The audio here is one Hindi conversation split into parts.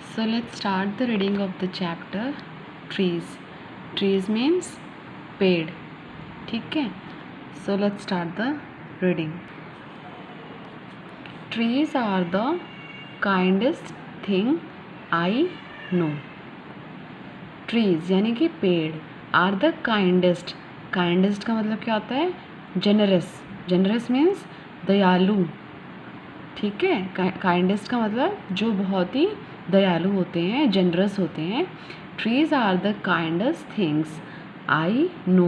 So let's start the reading of the chapter trees. Trees means पेड़. ठीक है. So let's start the reading. Trees are the kindest thing I know. Trees यानी कि पेड़ are the kindest. Kindest का मतलब क्या होता है? Generous. Generous means दयालु. ठीक है. काइंडेस्ट का मतलब जो बहुत ही दयालु होते हैं, जनरस होते हैं. Trees are the kindest things I know.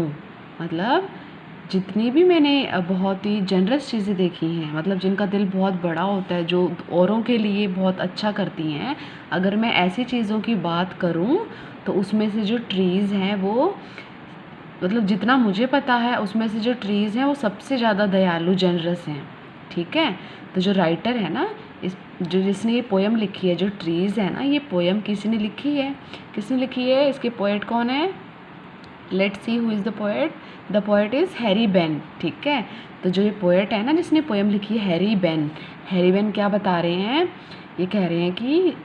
मतलब जितनी भी मैंने बहुत ही जनरस चीज़ें देखी हैं, मतलब जिनका दिल बहुत बड़ा होता है, जो औरों के लिए बहुत अच्छा करती हैं, अगर मैं ऐसी चीज़ों की बात करूं तो उसमें से जो ट्रीज़ हैं वो, मतलब जितना मुझे पता है उसमें से जो ट्रीज़ हैं वो सबसे ज़्यादा दयालु जनरस हैं. ठीक है. तो जो राइटर है ना, जिसने ये पोएम लिखी है, जो ट्रीज़ है ना, ये पोएम किसने लिखी है? किसने लिखी है? इसके पोएट कौन है? Let's see who is the poet. The poet is Harry Ben. ठीक है. तो जो ये पोएट है ना, जिसने पोएम लिखी है, हैरी बेन. हैरी बेन क्या बता रहे हैं? ये कह रहे हैं कि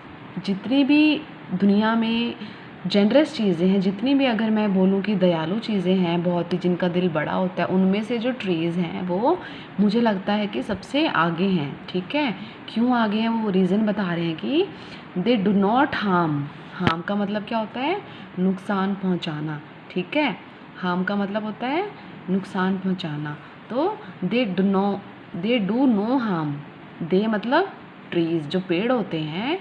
जितनी भी दुनिया में जनरस चीज़ें हैं, जितनी भी अगर मैं बोलूँ कि दयालु चीज़ें हैं, बहुत ही जिनका दिल बड़ा होता है, उनमें से जो ट्रीज़ हैं वो मुझे लगता है कि सबसे आगे हैं. ठीक है. क्यों आगे हैं वो रीज़न बता रहे हैं कि they do not harm. Harm का मतलब क्या होता है? नुकसान पहुंचाना. ठीक है. हार्म का मतलब होता है नुकसान पहुंचाना. तो दे डू नो हार्म. दे मतलब ट्रीज़, जो पेड़ होते हैं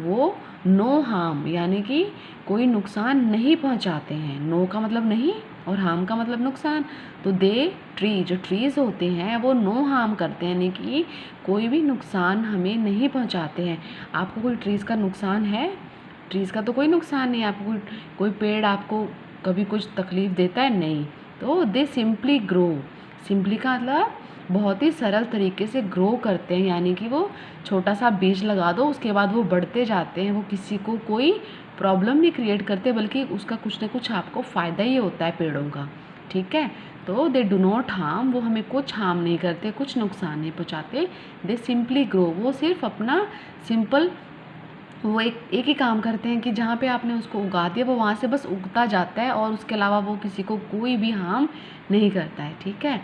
वो नो हार्म यानी कि कोई नुकसान नहीं पहुंचाते हैं. नो का मतलब नहीं और हार्म का मतलब नुकसान. तो दे ट्री, जो ट्रीज़ होते हैं वो नो हार्म करते हैं, यानी कि कोई भी नुकसान हमें नहीं पहुंचाते हैं. आपको कोई ट्रीज़ का नुकसान है? ट्रीज़ का तो कोई नुकसान नहीं है. आपको कोई पेड़ आपको कभी कुछ तकलीफ़ देता है? नहीं. तो दे सिंपली ग्रो. सिंपली का मतलब बहुत ही सरल तरीके से ग्रो करते हैं, यानी कि वो छोटा सा बीज लगा दो, उसके बाद वो बढ़ते जाते हैं. वो किसी को कोई प्रॉब्लम नहीं क्रिएट करते, बल्कि उसका कुछ ना कुछ आपको फ़ायदा ही होता है पेड़ों का. ठीक है. तो दे डू नॉट हार्म, वो हमें कुछ हार्म नहीं करते, कुछ नुकसान नहीं पहुँचाते. दे सिंपली ग्रो, वो सिर्फ अपना सिंपल वो एक ही काम करते हैं कि जहाँ पे आपने उसको उगा दिया वो वहाँ से बस उगता जाता है, और उसके अलावा वो किसी को कोई भी हार्म नहीं करता है. ठीक है.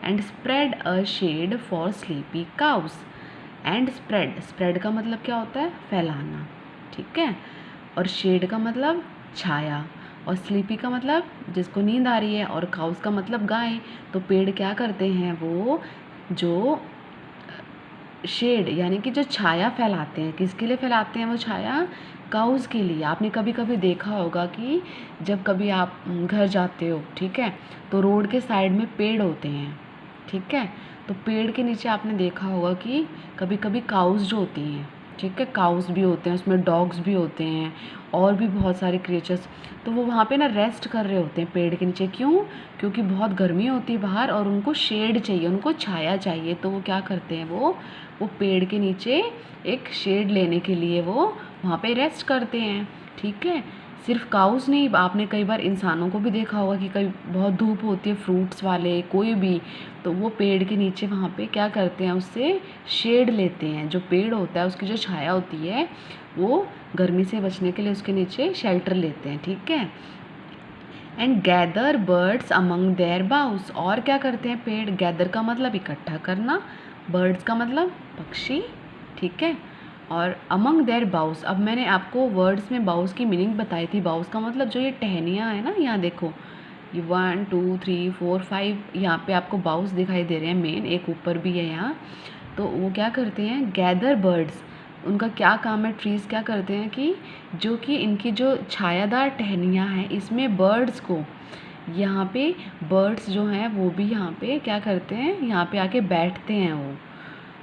And spread a shade for sleepy cows. And spread, spread का मतलब क्या होता है? फैलाना. ठीक है. और शेड का मतलब छाया, और स्लीपी का मतलब जिसको नींद आ रही है, और काउस का मतलब गाय. तो पेड़ क्या करते हैं? वो जो शेड यानी कि जो छाया फैलाते हैं, किसके लिए फैलाते हैं वो छाया? काउज़ के लिए. आपने कभी कभी देखा होगा कि जब कभी आप घर जाते हो, ठीक है, तो रोड के साइड में पेड़ होते हैं. ठीक है. तो पेड़ के नीचे आपने देखा होगा कि कभी कभी काउज़ जो होती हैं, ठीक है, काउज़ भी होते हैं, उसमें डॉग्स भी होते हैं, और भी बहुत सारे क्रिएचर्स. तो वो वहाँ पे ना रेस्ट कर रहे होते हैं पेड़ के नीचे. क्यों? क्योंकि बहुत गर्मी होती है बाहर और उनको शेड चाहिए, उनको छाया चाहिए. तो वो क्या करते हैं? वो पेड़ के नीचे एक शेड लेने के लिए वो वहाँ पे रेस्ट करते हैं. ठीक है. सिर्फ काउस नहीं, आपने कई बार इंसानों को भी देखा होगा कि कई बहुत धूप होती है, फ्रूट्स वाले कोई भी, तो वो पेड़ के नीचे वहाँ पे क्या करते हैं? उससे शेड लेते हैं. जो पेड़ होता है उसकी जो छाया होती है वो गर्मी से बचने के लिए उसके नीचे शेल्टर लेते हैं. ठीक है. And gather birds among their boughs. और क्या करते हैं पेड़? गैदर का मतलब इकट्ठा करना, बर्ड्स का मतलब पक्षी. ठीक है. और अमंग देयर बाउस, अब मैंने आपको वर्ड्स में बाउस की मीनिंग बताई थी. बाउस का मतलब जो ये टहनियाँ है ना, यहाँ देखो, ये 1 2 3 4 5 यहाँ पे आपको बाउस दिखाई दे रहे हैं. मेन एक ऊपर भी है यहाँ. तो वो क्या करते हैं? गैदर बर्ड्स, उनका क्या काम है? ट्रीज़ क्या करते हैं कि जो कि इनकी जो छायादार टहनियाँ हैं, इसमें बर्ड्स को, यहाँ पे बर्ड्स जो हैं वो भी यहाँ पे क्या करते हैं? यहाँ पे आके बैठते हैं वो.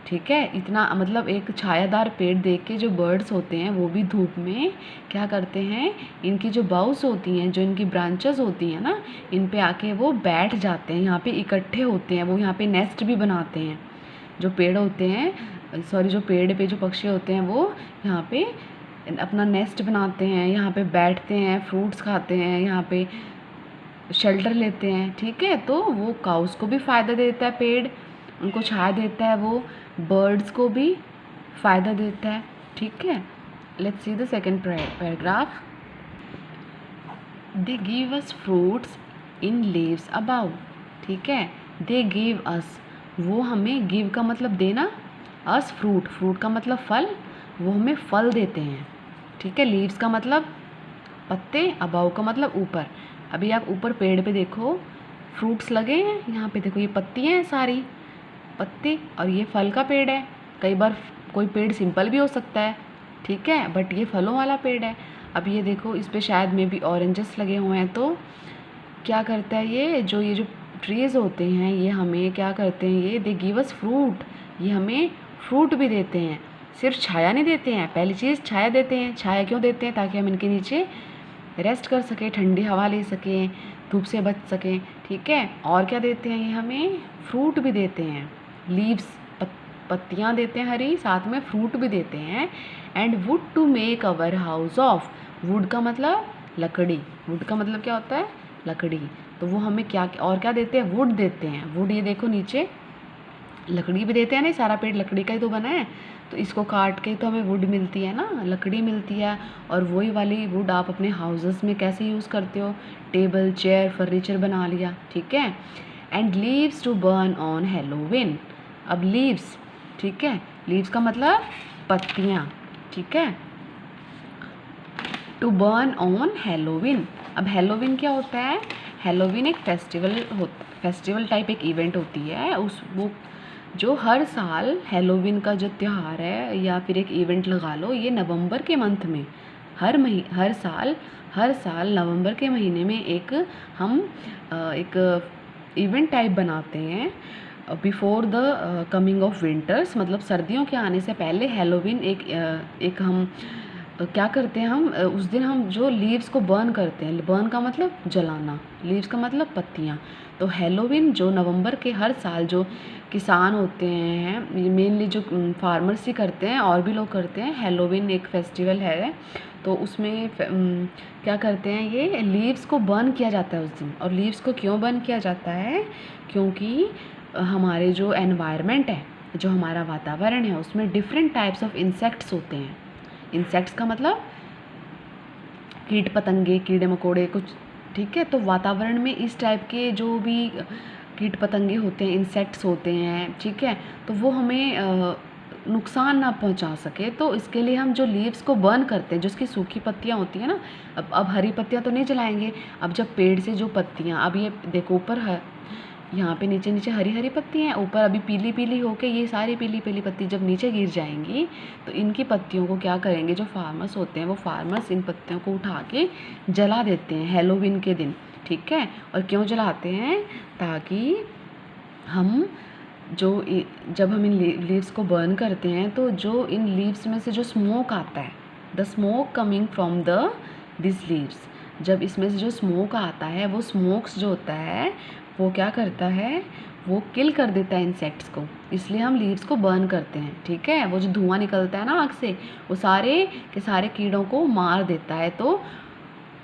ठीक है. इतना मतलब एक छायादार पेड़ देख के जो बर्ड्स होते हैं वो भी धूप में क्या करते हैं? इनकी जो बाउस होती हैं, जो इनकी ब्रांचेस होती हैं ना, इन पे आके वो बैठ जाते हैं, यहाँ पे इकट्ठे होते हैं. वो यहाँ पे नेस्ट भी बनाते हैं. जो पेड़ होते हैं, सॉरी, जो पेड़ पे जो पक्षी होते हैं वो यहाँ पे अपना नेस्ट बनाते हैं, यहाँ पे बैठते हैं, फ्रूट्स खाते हैं, यहाँ पे शेल्टर लेते हैं. ठीक है. तो वो काउस को भी फ़ायदा देता है पेड़, उनको छाया देता है. वो बर्ड्स को भी फ़ायदा देता है. ठीक है. Let's see the second paragraph. They give us fruits in leaves above. ठीक है, they give us, वो हमें, give का मतलब देना, us fruit, fruit का मतलब फल, वो हमें फल देते हैं. ठीक है, leaves का मतलब पत्ते, above का मतलब ऊपर. अभी आप ऊपर पेड़ पे देखो, फ्रूट्स लगे हैं, यहाँ पे देखो ये पत्तियाँ हैं सारी, पत्ते, और ये फल का पेड़ है. कई बार कोई पेड़ सिंपल भी हो सकता है, ठीक है, बट ये फलों वाला पेड़ है. अब ये देखो इस पे शायद में भी ऑरेंजेस लगे हुए हैं. तो क्या करता है ये जो ट्रीज़ होते हैं, ये हमें क्या करते हैं, ये दे गिव अस फ्रूट, ये हमें फ्रूट भी देते हैं. सिर्फ छाया नहीं देते हैं. पहली चीज़ छाया देते हैं. छाया क्यों देते हैं? ताकि हम इनके नीचे रेस्ट कर सकें, ठंडी हवा ले सकें, धूप से बच सकें. ठीक है, और क्या देते हैं ये हमें? फ्रूट भी देते हैं. लीव्स, पत्तियाँ देते हैं हरी, साथ में फ्रूट भी देते हैं. And wood to make our house of, wood का मतलब लकड़ी, वुड का मतलब क्या होता है? लकड़ी. तो वो हमें क्या और क्या देते हैं? वुड देते हैं. वुड, ये देखो नीचे लकड़ी भी देते हैं ना, सारा पेड़ लकड़ी का ही तो बना है, तो इसको काट के तो हमें वुड मिलती है ना, लकड़ी मिलती है. और वही वाली वुड आप अपने हाउसेस में कैसे यूज़ करते हो? टेबल, चेयर, फर्नीचर बना लिया. ठीक है. And leaves to burn on Halloween. अब लीव्स, ठीक है, लीव्स का मतलब पत्तियाँ. ठीक है, टू बर्न ऑन हैलोवीन. अब हैलोवीन क्या होता है? हैलोवीन एक फेस्टिवल टाइप एक इवेंट होती है. वो जो हर साल हैलोवीन का जो त्यौहार है, या फिर एक इवेंट लगा लो, ये नवंबर के मंथ में हर साल नवंबर के महीने में हम एक इवेंट टाइप बनाते हैं. Before the coming of winters, मतलब सर्दियों के आने से पहले हैलोवीन एक हम क्या करते हैं, हम उस दिन हम जो लीव्स को बर्न करते हैं. बर्न का मतलब जलाना, लीव्स का मतलब पत्तियाँ. तो हैलोवीन जो नवंबर के हर साल जो किसान होते हैं, मेनली जो फार्मर्स ही करते हैं, और भी लोग करते हैं. हैलोवीन एक फेस्टिवल है, तो उसमें क्या करते हैं, ये लीव्स को बर्न किया जाता है उस दिन. और लीव्स को क्यों बर्न किया जाता है? क्योंकि हमारे जो एनवायरनमेंट है, जो हमारा वातावरण है, उसमें डिफरेंट टाइप्स ऑफ इंसेक्ट्स होते हैं. इंसेक्ट्स का मतलब कीट पतंगे, कीड़े मकोड़े कुछ. ठीक है, तो वातावरण में इस टाइप के जो भी कीट पतंगे होते हैं, इंसेक्ट्स होते हैं, ठीक है, तो वो हमें नुकसान ना पहुंचा सके. तो इसके लिए हम जो लीव्स को बर्न करते हैं, जो उसकी सूखी पत्तियां होती हैं ना, अब हरी पत्तियां तो नहीं जलाएंगे. अब जब पेड़ से जो पत्तियां, अब ये देखो ऊपर यहाँ पे नीचे हरी हरी पत्ती हैं, ऊपर अभी पीली पीली होके ये सारी पीली पीली पत्ती जब नीचे गिर जाएंगी, तो इनकी पत्तियों को क्या करेंगे, जो फार्मर्स होते हैं, वो फार्मर्स इन पत्तियों को उठा के जला देते हैं हैलोवीन के दिन. ठीक है, और क्यों जलाते हैं? ताकि हम जब हम इन लीव्स को बर्न करते हैं, तो जो इन लीव्स में से जो स्मोक आता है, the smoke coming from this leaves, जब इसमें से जो स्मोक आता है, वो स्मोक्स जो होता है, वो क्या करता है, वो किल कर देता है इंसेक्ट्स को. इसलिए हम लीव्स को बर्न करते हैं. ठीक है, वो जो धुआं निकलता है ना आग से, वो सारे के सारे कीड़ों को मार देता है. तो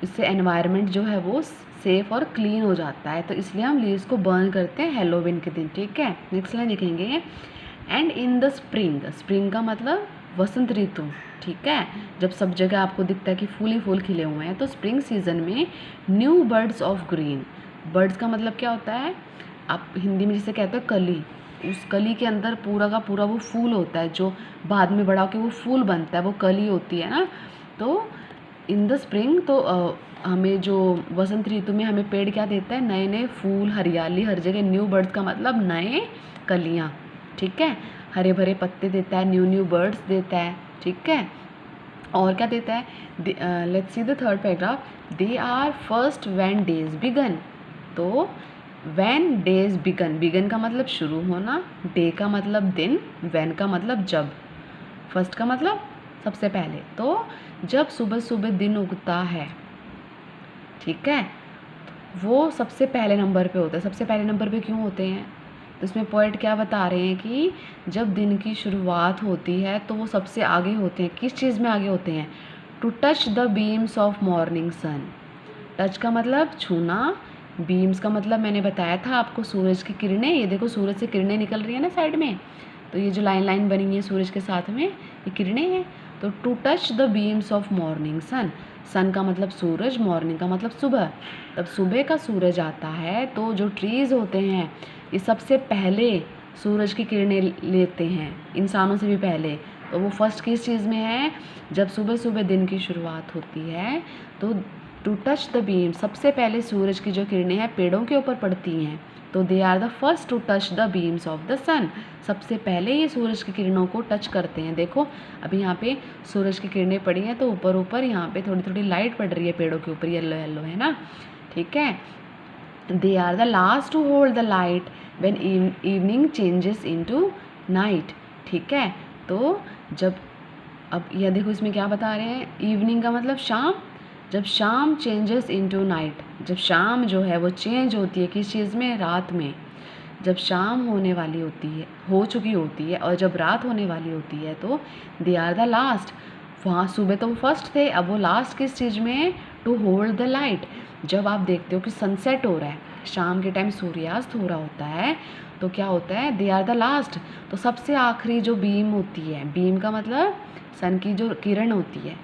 इससे एनवायरनमेंट जो है वो सेफ़ और क्लीन हो जाता है. तो इसलिए हम लीव्स को बर्न करते हैं हैलोवीन के दिन. ठीक है, नेक्स्ट लाइन लिखेंगे. And in the spring, spring का मतलब वसंत ऋतु. ठीक है, जब सब जगह आपको दिखता है कि फूल ही फूल खिले हुए हैं, तो स्प्रिंग सीजन में new birds of green. Birds का मतलब क्या होता है? आप हिंदी में जिसे कहते हो कली, उस कली के अंदर पूरा का पूरा वो फूल होता है, जो बाद में बड़ा होकर वो फूल बनता है, वो कली होती है ना. तो इन द स्प्रिंग, तो हमें जो वसंत ऋतु में हमें पेड़ क्या देता है? नए नए फूल, हरियाली हर जगह. न्यू बर्ड्स का मतलब नए कलियाँ. ठीक है, हरे भरे पत्ते देता है, न्यू बर्ड्स देता है. ठीक है, और क्या देता है? Let's see the third paragraph. They are first when days begin. तो व्हेन डेज बिगन, बिगन का मतलब शुरू होना, डे का मतलब दिन, व्हेन का मतलब जब, फर्स्ट का मतलब सबसे पहले. तो जब सुबह सुबह दिन उगता है, ठीक है, वो सबसे पहले नंबर पे होता है. सबसे पहले नंबर पे क्यों होते हैं? तो इसमें पोएट क्या बता रहे हैं कि जब दिन की शुरुआत होती है, तो वो सबसे आगे होते हैं. किस चीज़ में आगे होते हैं? To touch the beams of morning sun. Touch का मतलब छूना, बीम्स का मतलब मैंने बताया था आपको, सूरज की किरणें. ये देखो सूरज से किरणें निकल रही है ना साइड में, तो ये जो लाइन लाइन बनी है सूरज के साथ में, ये किरणें हैं. तो to touch the beams of morning sun, sun का मतलब सूरज, मॉर्निंग का मतलब सुबह, तब सुबह का सूरज आता है तो जो ट्रीज़ होते हैं ये सबसे पहले सूरज की किरणें लेते हैं, इंसानों से भी पहले। तो वो फर्स्ट किस चीज़ में है, जब सुबह सुबह दिन की शुरुआत होती है तो टू टच द बीम, सबसे पहले सूरज की जो किरणें हैं पेड़ों के ऊपर पड़ती हैं, तो they are the first to touch the beams of the sun, सबसे पहले ये सूरज की किरणों को टच करते हैं। देखो अभी यहाँ पे सूरज की किरणें पड़ी हैं तो ऊपर ऊपर यहाँ पे थोड़ी थोड़ी लाइट पड़ रही है पेड़ों के ऊपर, येलो येलो है ना, ठीक है। They are the last to hold the light when evening changes into night, ठीक है। तो जब अब यह देखो इसमें क्या बता रहे हैं, इवनिंग का मतलब शाम, जब शाम चेंजेस इनटू नाइट, जब शाम जो है वो चेंज होती है किस चीज़ में, रात में, जब शाम होने वाली होती है, हो चुकी होती है और जब रात होने वाली होती है तो दे आर द लास्ट, वहाँ सुबह तो वो फर्स्ट थे, अब वो लास्ट किस चीज़ में, टू होल्ड द लाइट, जब आप देखते हो कि सनसेट हो रहा है, शाम के टाइम सूर्यास्त हो रहा होता है तो क्या होता है, दे आर द लास्ट, तो सबसे आखिरी जो बीम होती है, बीम का मतलब सन की जो किरण होती है,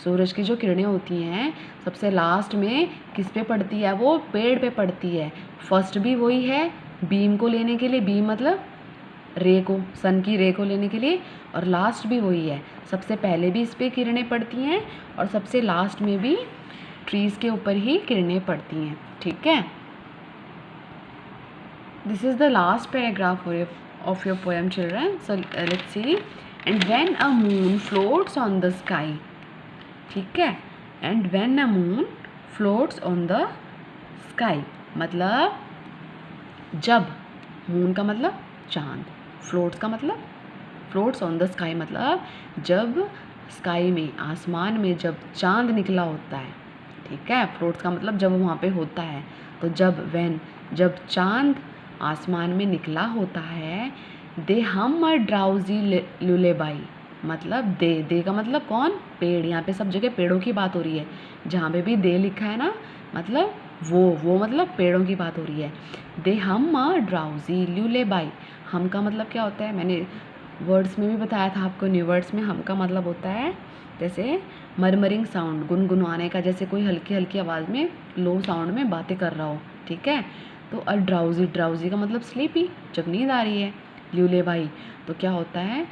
सूरज की जो किरणें होती हैं सबसे लास्ट में किस पे पड़ती है, वो पेड़ पे पड़ती है। फर्स्ट भी वही है बीम को लेने के लिए, बीम मतलब रे को, सन की रे को लेने के लिए, और लास्ट भी वही है, सबसे पहले भी इस पे किरणें पड़ती हैं और सबसे लास्ट में भी ट्रीज़ के ऊपर ही किरणें पड़ती हैं, ठीक है। This is the last paragraph of your poem children, so let's see. And when a moon floats on the sky, ठीक है, and when a moon floats on the sky मतलब जब, मून का मतलब चांद, फ्लोट्स का मतलब, फ्लोट्स ऑन द स्काई मतलब जब स्काई में, आसमान में जब चांद निकला होता है, ठीक है, फ्लोट्स का मतलब जब वहाँ पे होता है, तो जब, व्हेन, जब चांद आसमान में निकला होता है, दे हम अ ड्राउजी लुलेबाई, मतलब दे का मतलब कौन, पेड़, यहाँ पे सब जगह पेड़ों की बात हो रही है, जहाँ पे भी दे लिखा है ना मतलब वो मतलब पेड़ों की बात हो रही है। दे हम अ ड्राउजी लुलेबाई, हम का मतलब क्या होता है, मैंने वर्ड्स में भी बताया था आपको, न्यू वर्ड्स में हम का मतलब होता है जैसे मरमरिंग साउंड, गुनगुनाने का, जैसे कोई हल्की हल्की आवाज़ में लो साउंड में बातें कर रहा हो, ठीक है। तो अ ड्राउजी, ड्राउजी का मतलब स्लीपी, जब नींद आ रही है, लुलेबाई तो क्या होता है,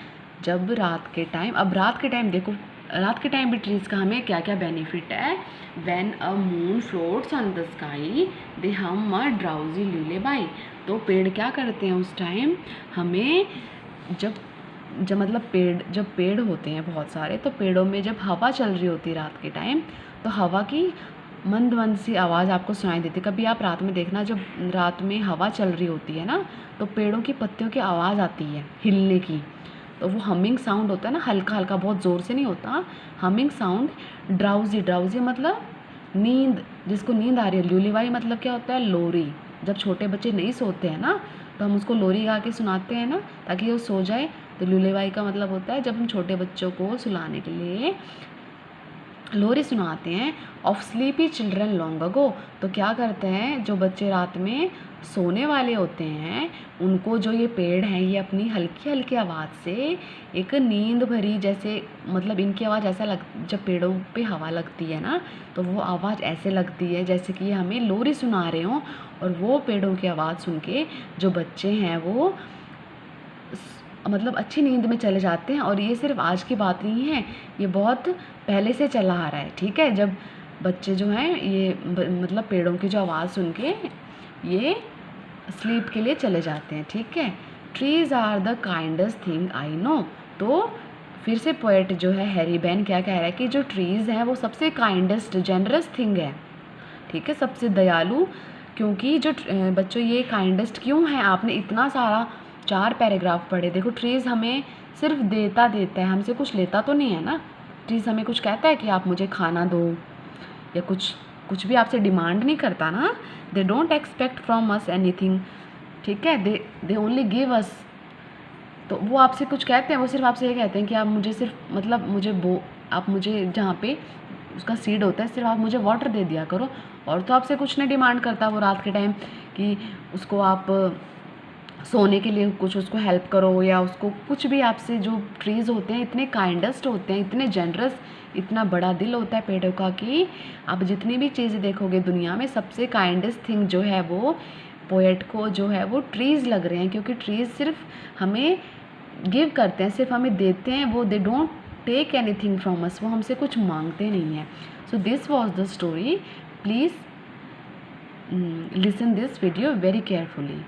जब रात के टाइम, अब रात के टाइम देखो, रात के टाइम भी ट्रीज़ का हमें क्या क्या बेनिफिट है, when a moon floats on the sky they hum a drowsy लुलेबाई, तो पेड़ क्या करते हैं उस टाइम हमें, जब जब मतलब पेड़, जब पेड़ होते हैं बहुत सारे, तो पेड़ों में जब हवा चल रही होती है रात के टाइम, तो हवा की मंद मंद सी आवाज़ आपको सुनाई देती है। कभी आप रात में देखना, जब रात में हवा चल रही होती है ना तो पेड़ों की पत्तियों की आवाज़ आती है हिलने की, तो वो हमिंग साउंड होता है ना, हल्का हल्का, बहुत ज़ोर से नहीं होता, हमिंग साउंड। ड्राउजी, ड्राउजी मतलब नींद, जिसको नींद आ रही है। लुलेबाई मतलब क्या होता है, लोरी, जब छोटे बच्चे नहीं सोते हैं ना तो हम उसको लोरी गा के सुनाते हैं ना ताकि वो सो जाए, तो लुलेबाई का मतलब होता है जब हम छोटे बच्चों को सुलाने के लिए लोरी सुनाते हैं। Of sleepy children long ago, तो क्या करते हैं, जो बच्चे रात में सोने वाले होते हैं उनको जो ये पेड़ हैं ये अपनी हल्की हल्की आवाज़ से एक नींद भरी, जैसे मतलब इनकी आवाज़ ऐसा लग, जब पेड़ों पे हवा लगती है ना तो वो आवाज़ ऐसे लगती है जैसे कि ये हमें लोरी सुना रहे हों, और वो पेड़ों की आवाज़ सुन के जो बच्चे हैं वो मतलब अच्छी नींद में चले जाते हैं। और ये सिर्फ आज की बात नहीं है, ये बहुत पहले से चला आ रहा है, ठीक है। जब बच्चे जो हैं ये मतलब पेड़ों की जो आवाज़ सुन के ये स्लीप के लिए चले जाते हैं, ठीक है। Trees are the kindest thing I know, तो फिर से पोएट जो है हैरी बेन क्या कह रहा है कि जो ट्रीज़ हैं वो सबसे काइंडेस्ट जेनरस थिंग है, ठीक है, सबसे दयालु। क्योंकि जो बच्चों ये काइंडेस्ट क्यों है, आपने इतना सारा 4 पैराग्राफ पढ़े, देखो ट्रीज़ हमें सिर्फ देता है, हमसे कुछ लेता तो नहीं है ना। ट्रीज़ हमें कुछ कहता है कि आप मुझे खाना दो या कुछ भी आपसे डिमांड नहीं करता ना, they don't expect from us anything, ठीक है, दे ओनली गिव अस। तो वो आपसे कुछ कहते हैं, वो सिर्फ आपसे ये कहते हैं कि आप मुझे सिर्फ मतलब आप मुझे जहाँ पे उसका सीड होता है सिर्फ आप मुझे वाटर दे दिया करो, और तो आपसे कुछ नहीं डिमांड करता वो रात के टाइम कि उसको आप सोने के लिए कुछ उसको हेल्प करो, या उसको कुछ भी आपसे, जो ट्रीज़ होते हैं इतने काइंडेस्ट होते हैं, इतने जनरस, इतना बड़ा दिल होता है पेड़ों का कि आप जितनी भी चीज़ें देखोगे दुनिया में, सबसे काइंडेस्ट थिंग जो है वो पोएट को जो है वो ट्रीज़ लग रहे हैं, क्योंकि ट्रीज़ सिर्फ हमें गिव करते हैं, सिर्फ हमें देते हैं, वो they don't take anything from us, वो हमसे कुछ मांगते नहीं हैं. So this was the story. Please listen this video very carefully.